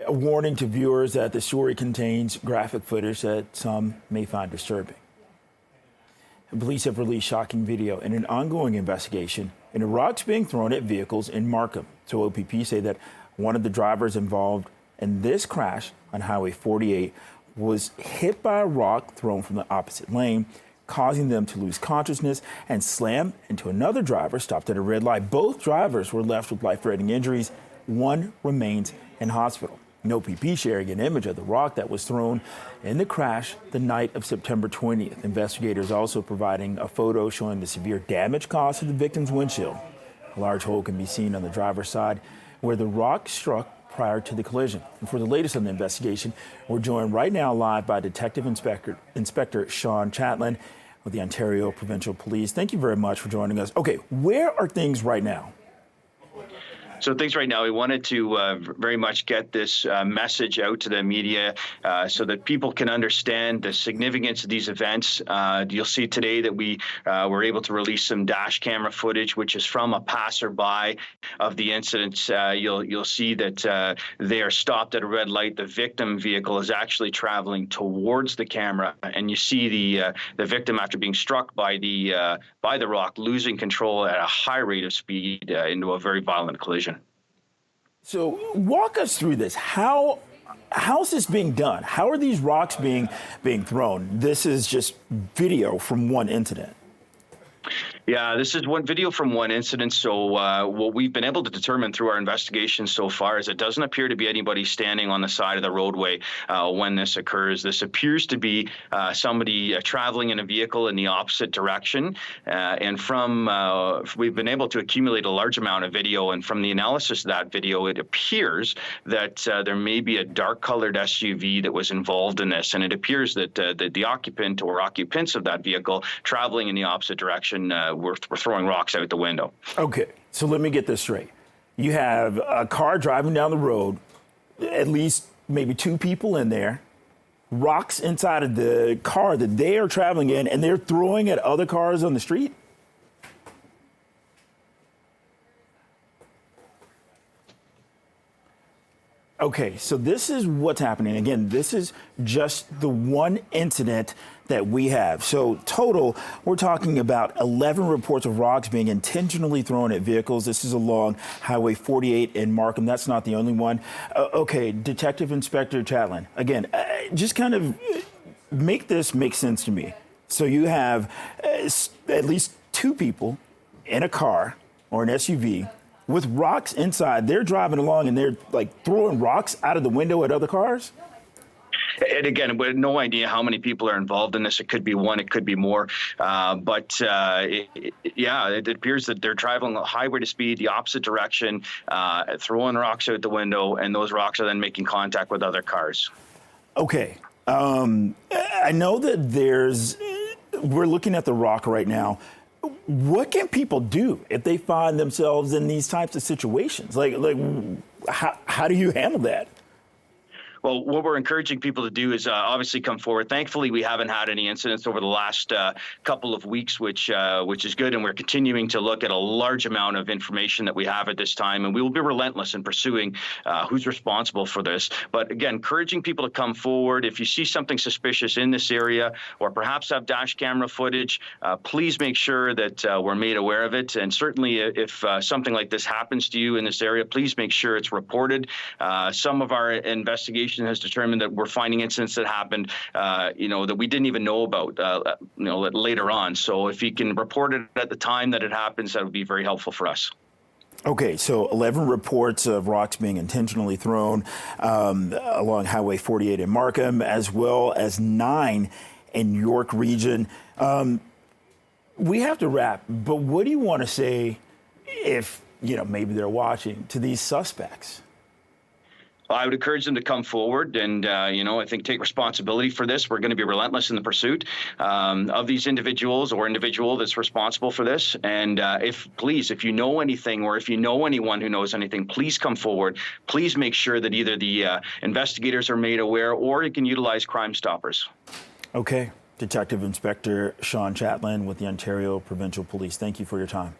A warning to viewers that the story contains graphic footage that some may find disturbing. Police have released shocking video in an ongoing investigation into rocks being thrown at vehicles in Markham. So OPP say that one of the drivers involved in this crash on Highway 48 was hit by a rock thrown from the opposite lane, causing them to lose consciousness and slam into another driver stopped at a red light. Both drivers were left with life-threatening injuries. One remains in hospital. OPP sharing an image of the rock that was thrown in the crash the night of September 20th. Investigators also providing a photo showing the severe damage caused to the victim's windshield. A large hole can be seen on the driver's side where the rock struck prior to the collision. And for the latest on the investigation, we're joined right now live by Detective Inspector Sean Chatelain with the Ontario Provincial Police. Thank you very much for joining us. Okay, where are things right now? So things right now, we wanted to very much get this message out to the media so that people can understand the significance of these events. You'll see today that we were able to release some dash camera footage, which is from a passerby of the incident. You'll see that they are stopped at a red light. The victim vehicle is actually traveling towards the camera, and you see the victim, after being struck by the rock, losing control at a high rate of speed into a very violent collision. So walk us through this. How's this being done? How are these rocks being thrown? This is just video from one incident. Yeah, this is one video from one incident. So what we've been able to determine through our investigation so far is it doesn't appear to be anybody standing on the side of the roadway when this occurs. This appears to be somebody traveling in a vehicle in the opposite direction. And we've been able to accumulate a large amount of video. And from the analysis of that video, it appears that there may be a dark colored SUV that was involved in this. And it appears that the occupant or occupants of that vehicle traveling in the opposite direction we're throwing rocks out the window. Okay, so let me get this straight. You have a car driving down the road, at least maybe two people in there, rocks inside of the car that they are traveling in, and they're throwing at other cars on the street? Okay, so this is what's happening. Again, this is just the one incident that we have. So total, we're talking about 11 reports of rocks being intentionally thrown at vehicles. This is along Highway 48 in Markham. That's not the only one. Okay, Detective Inspector Chatelain, again, just kind of make this make sense to me. So you have at least two people in a car or an SUV with rocks inside. They're driving along and they're like throwing rocks out of the window at other cars? And again, we have no idea how many people are involved in this. It could be one, it could be more. It appears that they're traveling at a high rate of speed, the opposite direction, throwing rocks out the window, and those rocks are then making contact with other cars. Okay. I know that we're looking at the rock right now. What can people do if they find themselves in these types of situations? Like how do you handle that? Well, what we're encouraging people to do is obviously come forward. Thankfully, we haven't had any incidents over the last couple of weeks, which is good. And we're continuing to look at a large amount of information that we have at this time. And we will be relentless in pursuing who's responsible for this. But again, encouraging people to come forward. If you see something suspicious in this area or perhaps have dash camera footage, please make sure that we're made aware of it. And certainly if something like this happens to you in this area, please make sure it's reported. Some of our investigations has determined that we're finding incidents that happened, that we didn't even know about, later on. So if you can report it at the time that it happens, that would be very helpful for us. Okay, so 11 reports of rocks being intentionally thrown along Highway 48 in Markham, as well as 9 in York region. We have to wrap, but what do you want to say if, maybe they're watching, to these suspects? I would encourage them to come forward and, I think take responsibility for this. We're going to be relentless in the pursuit of these individuals or individual that's responsible for this. And if you know anything or if you know anyone who knows anything, please come forward. Please make sure that either the investigators are made aware or you can utilize Crime Stoppers. Okay. Detective Inspector Sean Chatelain with the Ontario Provincial Police. Thank you for your time.